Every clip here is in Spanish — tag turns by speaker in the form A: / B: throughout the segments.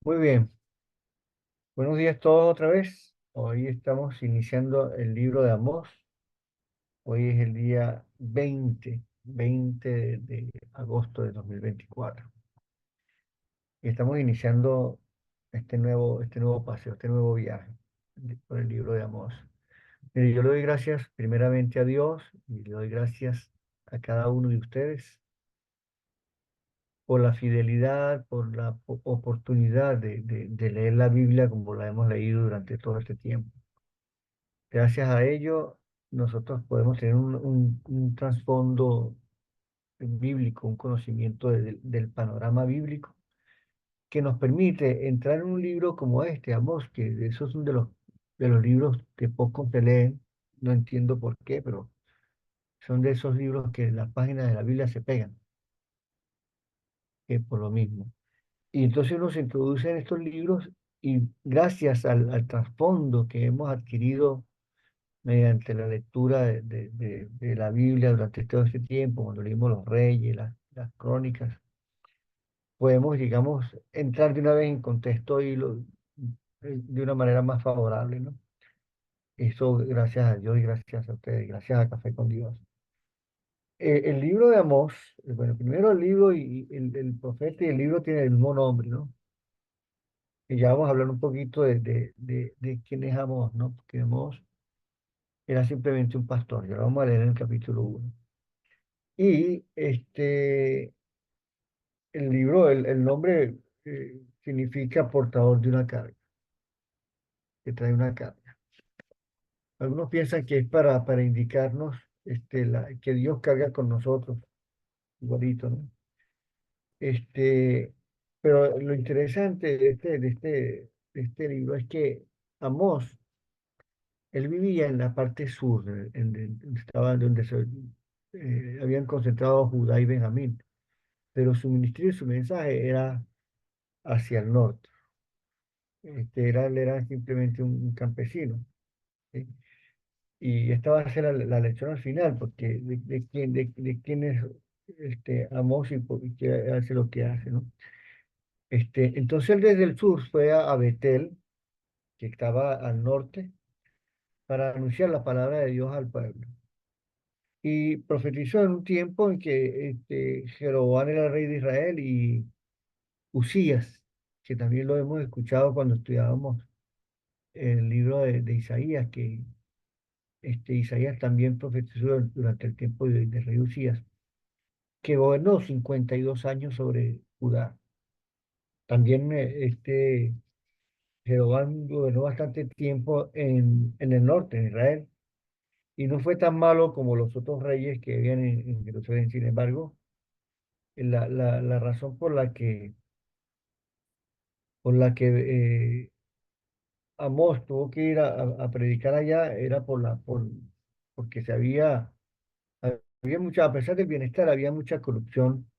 A: Muy bien, buenos días todos otra vez. Hoy estamos iniciando el libro de Amós. Hoy es el día 20 de agosto de 2024. Y estamos iniciando este nuevo paseo, este nuevo viaje por el libro de Amós. Mire, yo le doy gracias primeramente a Dios y le doy gracias a cada uno de ustedes por la fidelidad, por la oportunidad de leer la Biblia como la hemos leído durante todo este tiempo. Gracias a ello, nosotros podemos tener un trasfondo bíblico, un conocimiento del panorama bíblico, que nos permite entrar en un libro como este, Amós, que esos son de los libros que pocos se leen, no entiendo por qué, pero son de esos libros que las páginas de la Biblia se pegan, que por lo mismo. Y entonces uno se introduce en estos libros y gracias al trasfondo que hemos adquirido mediante la lectura de la Biblia durante todo este tiempo, cuando leímos los reyes, las crónicas, podemos, digamos, entrar de una vez en contexto de una manera más favorable, ¿no? Eso gracias a Dios y gracias a ustedes, gracias a Café con Dios. El libro de Amós, bueno, primero el libro y el profeta y el libro tienen el mismo nombre, ¿no? Y ya vamos a hablar un poquito de quién es Amós, ¿no? Porque Amós era simplemente un pastor, ya lo vamos a leer en el capítulo 1. Y el libro, el nombre significa portador de una carga, que trae una carga. Algunos piensan que es para indicarnos que Dios carga con nosotros, igualito, ¿no? Este, pero lo interesante de este libro es que Amós, él vivía en la parte sur, estaba donde habían concentrado Judá y Benjamín, pero su ministerio y su mensaje era hacia el norte. Él era simplemente un campesino, ¿sí? Y esta va a ser la lección al final, porque de quién es Amós y qué hace lo que hace, ¿no? Entonces él desde el sur fue a Betel, que estaba al norte, para anunciar la palabra de Dios al pueblo. Y profetizó en un tiempo en que Jeroboam era el rey de Israel y Usías, que también lo hemos escuchado cuando estudiábamos el libro de Isaías, que Isaías también profetizó durante el tiempo de rey Usías, que gobernó 52 años sobre Judá. También Jeroboam gobernó bastante tiempo en el norte, en Israel, y no fue tan malo como los otros reyes que habían en Jerusalén. Sin embargo, la razón por la que Amós tuvo que ir a predicar allá era porque había mucha, a pesar del bienestar, había mucha corrupción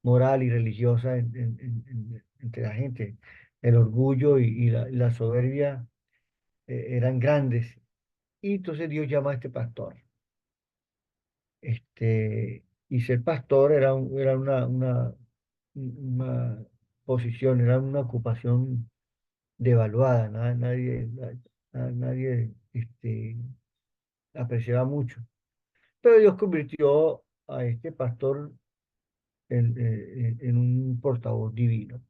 A: moral y religiosa entre la gente. El orgullo y la soberbia eran grandes. Y entonces Dios llama a este pastor. Y ser pastor era una posición, era una ocupación devaluada. Nadie apreciaba mucho. Pero Dios convirtió a este pastor en un portavoz divino.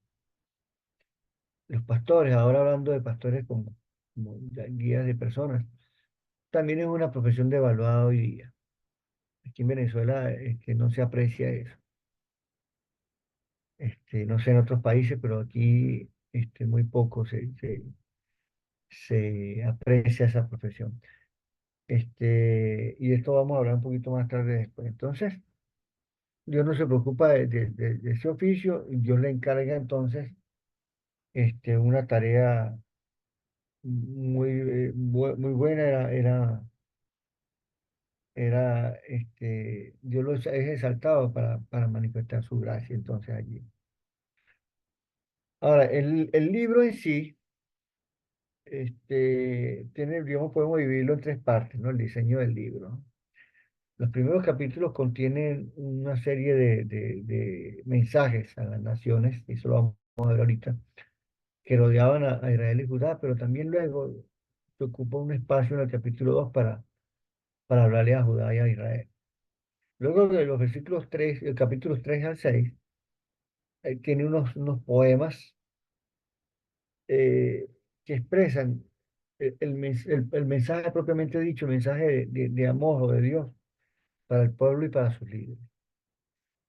A: Los pastores, ahora hablando de pastores como guías de personas, también es una profesión devaluada hoy día. Aquí en Venezuela no se aprecia eso. No sé en otros países, pero aquí muy poco se aprecia esa profesión. Y de esto vamos a hablar un poquito más tarde después. Entonces, Dios no se preocupa de ese oficio, y Dios le encarga entonces una tarea muy buena. Dios lo es exaltado para manifestar su gracia entonces allí. Ahora, el libro en sí, digamos, podemos dividirlo en tres partes, ¿no? El diseño del libro, ¿no? Los primeros capítulos contienen una serie de mensajes a las naciones, y eso lo vamos a ver ahorita. que rodeaban a Israel y Judá, pero también luego se ocupó un espacio en el capítulo 2 para hablarle a Judá y a Israel. Luego de los versículos 3, el capítulos 3 al 6, tiene unos poemas eh, que expresan el mensaje propiamente dicho, el mensaje de amor o de Dios para el pueblo y para sus líderes.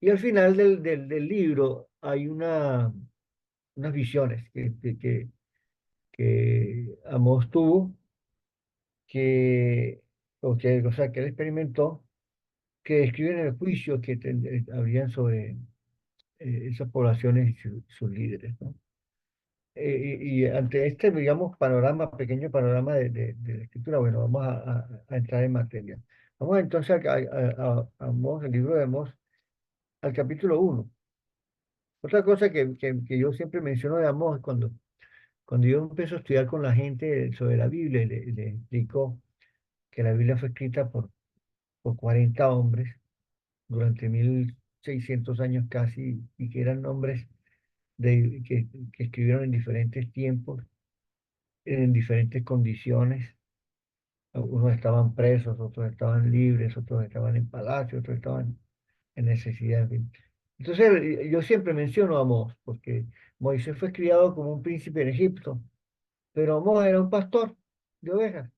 A: Y al final del libro hay unas visiones que Amós tuvo, que, o sea, que él experimentó, que describen el juicio que habrían sobre esas poblaciones y sus líderes, ¿no? Y ante este, digamos, pequeño panorama de la escritura, bueno, vamos a entrar en materia. Vamos entonces a Amós, el libro de Amós, al capítulo 1. Otra cosa que yo siempre menciono de Amós, cuando yo empiezo a estudiar con la gente sobre la Biblia, le explico que la Biblia fue escrita por 40 hombres durante 1600 años casi, y que eran hombres que escribieron en diferentes tiempos, en diferentes condiciones. Unos estaban presos, otros estaban libres, otros estaban en palacio, otros estaban en necesidad. En fin. Entonces, yo siempre menciono a Amós, porque Moisés fue criado como un príncipe en Egipto, pero Amós era un pastor de ovejas.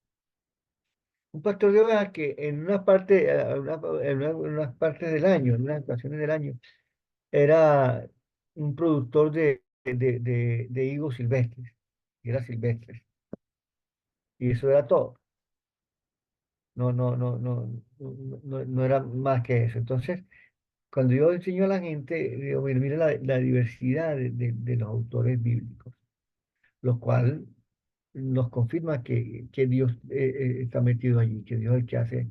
A: Un pastor de ovejas que en una parte, en unas partes del año, en unas ocasiones del año, era un productor de higos silvestres, y era silvestres, y eso era todo. No era más que eso. Entonces, cuando yo enseño a la gente, digo, mira la diversidad de los autores bíblicos, lo cual nos confirma que Dios está metido allí, que Dios es el que hace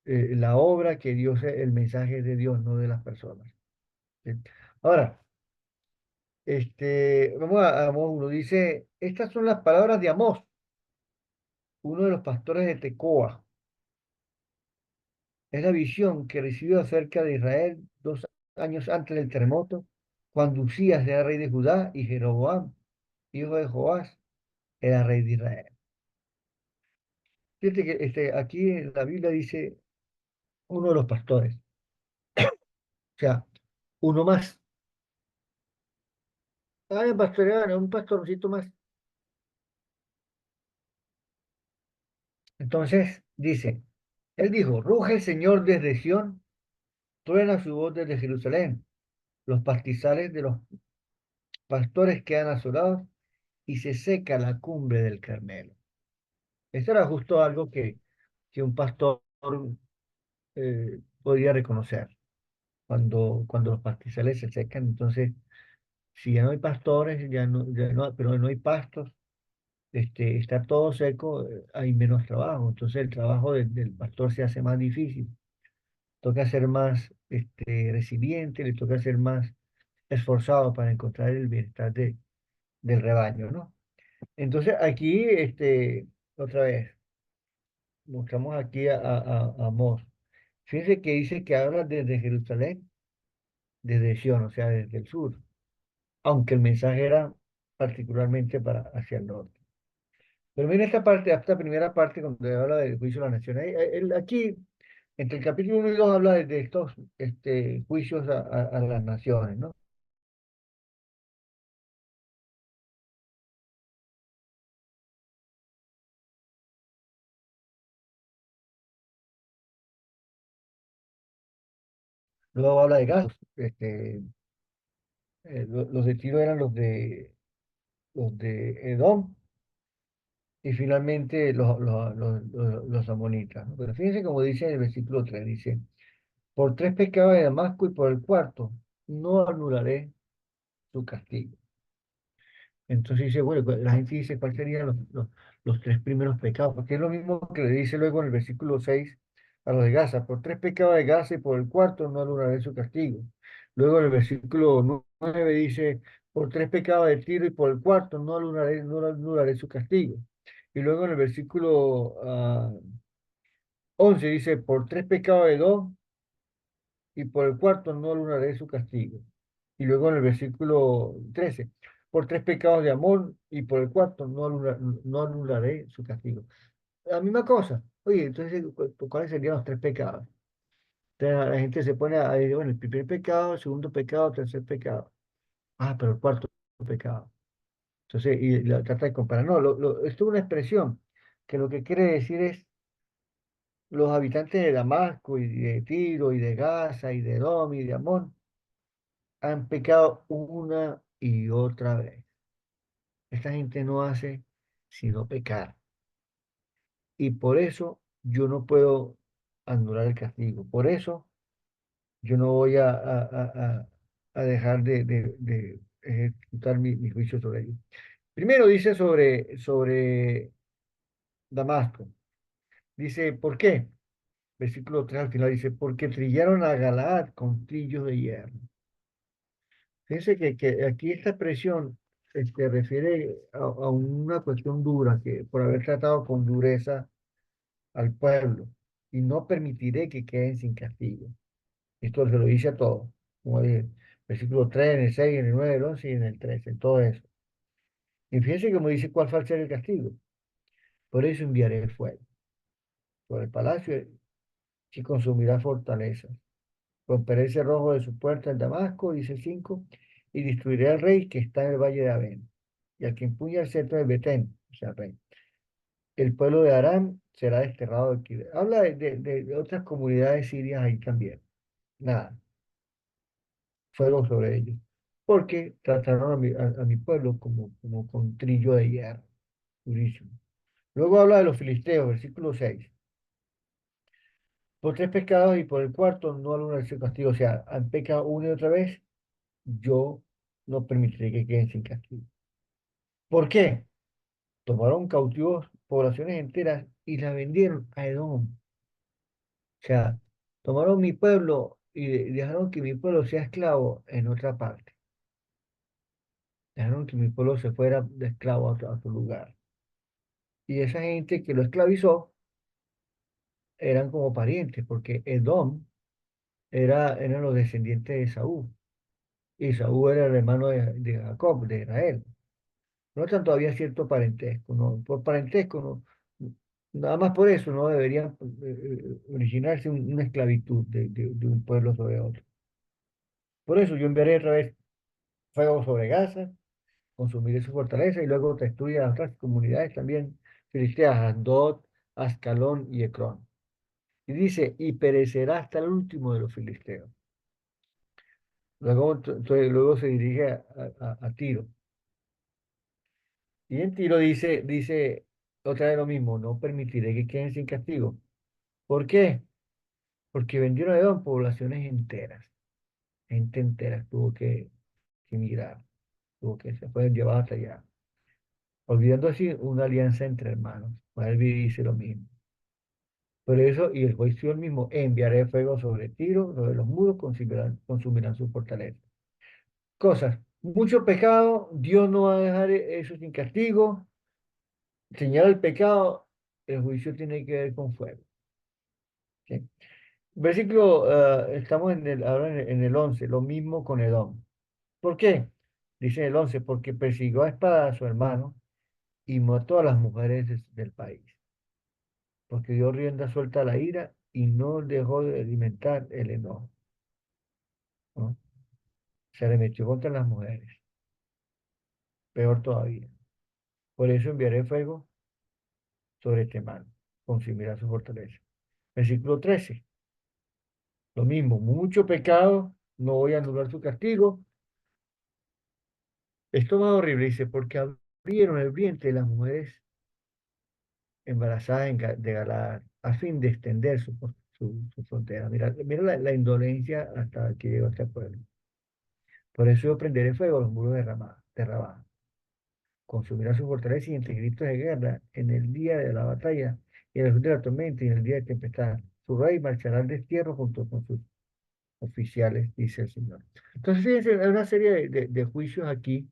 A: la obra, que Dios es el mensaje de Dios, no de las personas. ¿Sí? Ahora, vamos a Amós 1. Dice, estas son las palabras de Amós, uno de los pastores de Tecoa. Es la visión que recibió acerca de Israel 2 años antes del terremoto, cuando Usías era rey de Judá y Jeroboam, hijo de Joás, era rey de Israel. Fíjate que aquí en la Biblia dice uno de los pastores, o sea, uno más. Ah, pastorear, un pastorcito más. Entonces dice, él dijo, ruge el Señor desde Sión, truena su voz desde Jerusalén, los pastizales de los pastores quedan asolados y se seca la cumbre del Carmelo. Esto era justo algo que un pastor podía reconocer. Cuando los pastizales se secan, entonces, si ya no hay pastores, pero no hay pastos, está todo seco, hay menos trabajo. Entonces el trabajo del pastor se hace más difícil. Toca ser más resiliente, le toca ser más esforzado para encontrar el bienestar del rebaño, ¿no? Entonces aquí, otra vez, mostramos aquí a Amós. Fíjense que dice que habla desde Jerusalén, desde Sion, o sea, desde el sur, aunque el mensaje era particularmente para hacia el norte. Pero mira esta primera parte cuando habla del juicio de las naciones. Aquí, entre el capítulo 1 y 2 habla de estos juicios a las naciones, ¿no? Luego habla de Gaza. Los de Tiro eran los de Edom, y finalmente los amonitas, ¿no? Pero fíjense como dice en el versículo 3, dice, por tres pecados de Damasco y por el cuarto, no anularé su castigo. Entonces dice, bueno, la gente dice, ¿cuáles serían los tres primeros pecados? Porque es lo mismo que le dice luego en el versículo 6 a los de Gaza, por tres pecados de Gaza y por el cuarto no anularé su castigo. Luego en el versículo 9 dice, por tres pecados de Tiro y por el cuarto no anularé su castigo. Y luego en el versículo 11 dice, por tres pecados de dos y por el cuarto no anularé su castigo. Y luego en el versículo 13. por tres pecados de amor y por el cuarto no anularé su castigo. La misma cosa. Oye, entonces, ¿cuáles serían los tres pecados? Entonces, la gente se pone a decir, bueno, el primer pecado, el segundo pecado, tercer pecado. Ah, pero el cuarto pecado. Entonces, y la trata de comparar. No, esto es una expresión que lo que quiere decir es los habitantes de Damasco y de Tiro y de Gaza y de Edom y de Amón han pecado una y otra vez. Esta gente no hace sino pecar. Y por eso yo no puedo anular el castigo. Por eso yo no voy a dejar de ejecutar mi juicio sobre ellos. Primero dice sobre Damasco. Dice, ¿por qué? Versículo 3 al final dice, porque trillaron a Galaad con trillos de hierro. Fíjense que aquí esta expresión refiere a una cuestión dura, que por haber tratado con dureza al pueblo, y no permitiré que queden sin castigo. Esto se lo dice a todos, como dije, versículo 3 en el 6 en el 9 el 11 y en el 13 en todo eso. Y fíjense como dice cuál va a ser el castigo. Por eso enviaré el fuego sobre el palacio y consumirá fortalezas. Romperé el cerrojo de su puerta en Damasco, dice el 5, y destruiré al rey que está en el valle de Abén, y al que empuña el cetro de Betén, o sea, el rey. El pueblo de Aram será desterrado de aquí. Habla de otras comunidades sirias ahí también. Nada, fuego sobre ellos. Porque trataron a mi pueblo como con trillo de hierro. Durísimo. Luego habla de los filisteos, versículo 6. Por tres pecados y por el cuarto no alguno ese castigo. O sea, han pecado una y otra vez, yo no permitiré que queden sin castigo. ¿Por qué? Tomaron cautivos poblaciones enteras y las vendieron a Edom. O sea, tomaron mi pueblo y dejaron que mi pueblo sea esclavo en otra parte. Dejaron que mi pueblo se fuera de esclavo a su lugar. Y esa gente que lo esclavizó eran como parientes, porque Edom eran los descendientes de Saúl. Y Saúl era el hermano de Jacob, de Israel. No tanto había cierto parentesco, ¿no? Por parentesco, no, nada más por eso no debería originarse una esclavitud de un pueblo sobre otro. Por eso yo enviaré otra vez fuego sobre Gaza, consumiré su fortaleza y luego destruiré a otras comunidades también filisteas, Asdod, Ascalón y Ecrón. Y dice, y perecerá hasta el último de los filisteos. Luego se dirige a Tiro. Y en Tiro dice otra vez lo mismo, no permitiré que queden sin castigo. ¿Por qué? Porque vendieron a Edom poblaciones enteras, gente entera tuvo que emigrar, tuvo que se fueron llevados hasta allá, olvidando así una alianza entre hermanos. Malvi dice lo mismo. Por eso, y el juicio el mismo, enviaré fuego sobre Tiro, sobre los muros, consumirán su fortaleza. Cosas, mucho pecado, Dios no va a dejar eso sin castigo, señala el pecado, el juicio tiene que ver con fuego. ¿Sí? Versículo, estamos ahora en el 11 lo mismo con Edom. ¿Por qué? Dice el 11 porque persiguió a espada a su hermano y mató a las mujeres del país, porque dio rienda suelta a la ira y no dejó de alimentar el enojo, ¿no? Se le metió contra las mujeres, peor todavía. Por eso enviaré fuego sobre este mal, consumirá su fortaleza. Versículo 13 lo mismo, mucho pecado, no voy a anular su castigo. Esto más horrible, dice, porque abrieron el vientre de las mujeres embarazadas de Galaad a fin de extender su frontera. Mira la indolencia hasta que llegó este pueblo. Por eso yo prenderé fuego a los muros de Rabá. Consumirá su fortaleza y entre gritos de guerra en el día de la batalla y en el de la tormenta y en el día de tempestad. Su rey marchará al destierro junto con sus oficiales, dice el Señor. Entonces, fíjense, hay una serie de juicios aquí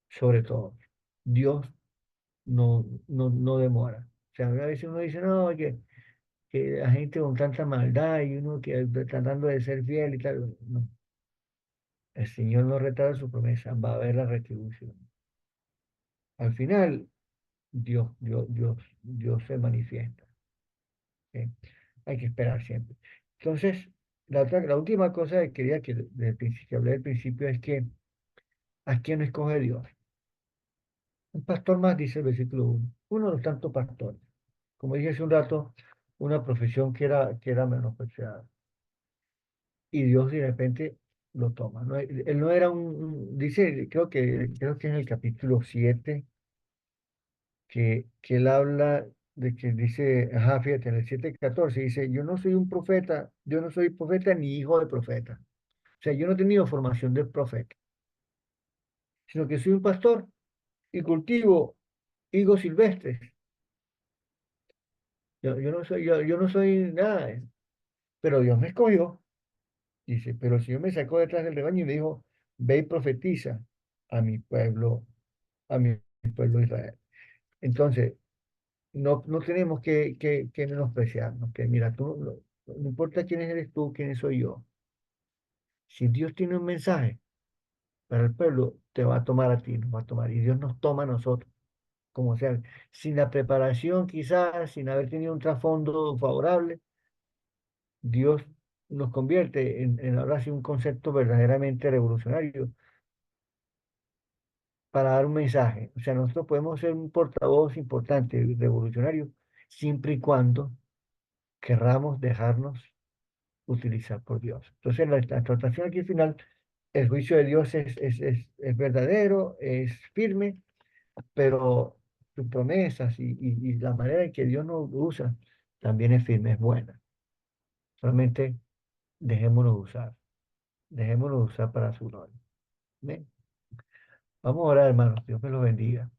A: sobre todo. Dios no demora. O sea, a veces uno dice, no, que la gente con tanta maldad y uno que tratando de ser fiel y tal. No. El Señor no retarda su promesa, va a haber la retribución. Al final, Dios se manifiesta. ¿Ok? Hay que esperar siempre. Entonces, la última cosa que quería que hablé al principio es que ¿a quién escoge Dios? Un pastor más, dice el versículo 1. Uno de los tantos pastores. Como dije hace un rato, una profesión que era menospreciada. Y Dios de repente lo toma. ¿No? Él no era dice, creo que en el capítulo 7 que él habla de que dice, ajá, fíjate, en el 7:14 dice, yo no soy un profeta, yo no soy profeta ni hijo de profeta. O sea, yo no he tenido formación de profeta, sino que soy un pastor y cultivo higos silvestres. Yo no soy nada, pero Dios me escogió. Dice, pero el Señor me sacó detrás del rebaño y me dijo, ve y profetiza a mi pueblo, a mi pueblo Israel. Entonces, no tenemos que menospreciarnos, que mira, no importa quién eres tú, quién soy yo. Si Dios tiene un mensaje para el pueblo, te va a tomar a ti, nos va a tomar. Y Dios nos toma a nosotros, como sea, sin la preparación quizás, sin haber tenido un trasfondo favorable, Dios nos convierte en ahora sí un concepto verdaderamente revolucionario para dar un mensaje. O sea, nosotros podemos ser un portavoz importante, revolucionario, siempre y cuando querramos dejarnos utilizar por Dios. Entonces, la exhortación aquí al final, el juicio de Dios es verdadero, es firme, pero sus promesas y la manera en que Dios nos usa también es firme, es buena. Solamente dejémonos usar para su gloria. Amén. Vamos a orar, hermanos. Dios me los bendiga.